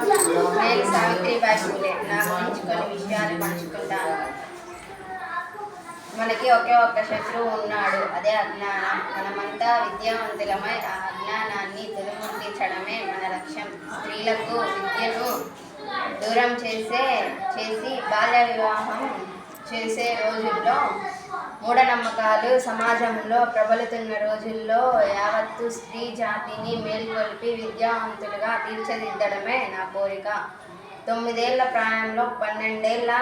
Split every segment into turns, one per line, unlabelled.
నేను సావిత్రిబాయి పూలే. నా గురించి కొన్ని విషయాలు పంచుకుంటాను. మనకి ఒకే ఒక్క శత్రువు ఉన్నాడు, అదే అజ్ఞానం. మనమంతా విద్యావంతులమై ఆ అజ్ఞానాన్ని తుదముట్టించడమే మన లక్ష్యం. స్త్రీలకు విద్యను దూరం చేసి బాల్య వివాహం చేసే రోజుల్లో, మూఢనమ్మకాలు సమాజంలో ప్రబలుతున్న రోజుల్లో యావత్తు స్త్రీ జాతిని మేల్కొల్పి విద్యావంతులుగా తీర్చిదిద్దడమే నా కోరిక. 9 ఏళ్ల ప్రాయంలో 12 ఏళ్ల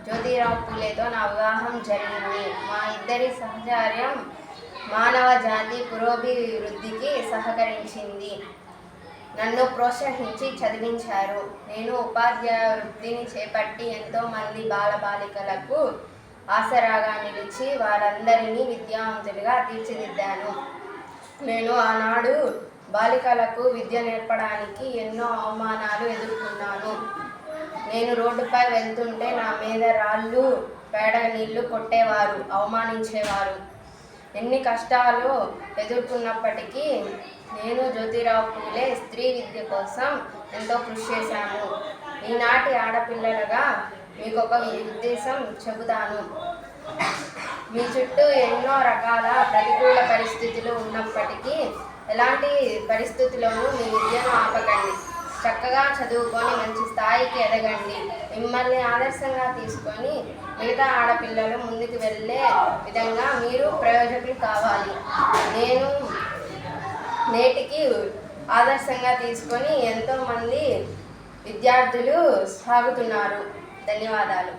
జ్యోతిరావు పూలేతో నా వివాహం జరిగింది. మా ఇద్దరి సహచర్యం మానవ జాతి పురోభివృద్ధికి సహకరించింది. నన్ను ప్రోత్సహించి చదివించారు. నేను ఉపాధ్యాయ వృత్తిని చేపట్టి ఎంతోమంది బాలబాలికలకు ఆసరాగా నిలిచి వారందరినీ విద్యావంతులుగా తీర్చిదిద్దాను. నేను ఆనాడు బాలికలకు విద్య నేర్పడానికి ఎన్నో అవమానాలు ఎదుర్కొన్నాను. నేను రోడ్డుపై వెళ్తుంటే నా మీద రాళ్ళు, పేడ నీళ్లు కొట్టేవారు, అవమానించేవారు. ఎన్ని కష్టాలు ఎదుర్కొన్నప్పటికీ నేను జ్యోతిరావు పూలే స్త్రీ విద్య కోసం ఎంతో కృషి చేశాను. ఈనాటి ఆడపిల్లలుగా మీకు ఒక ఉద్దేశం చెబుతాను. మీ చుట్టూ ఎన్నో రకాల ప్రతికూల పరిస్థితులు ఉన్నప్పటికీ ఎలాంటి పరిస్థితుల్లోనూ మీ విద్యను ఆపకండి. చక్కగా చదువుకొని మంచి స్థాయికి ఎదగండి. మిమ్మల్ని ఆదర్శంగా తీసుకొని మిగతా ఆడపిల్లలు ముందుకు వెళ్ళే విధంగా మీరు ప్రయోజకులు కావాలి. నేను నేటికి ఆదర్శంగా తీసుకొని ఎంతోమంది విద్యార్థులు సాగుతున్నారు. ధన్యవాదాలు.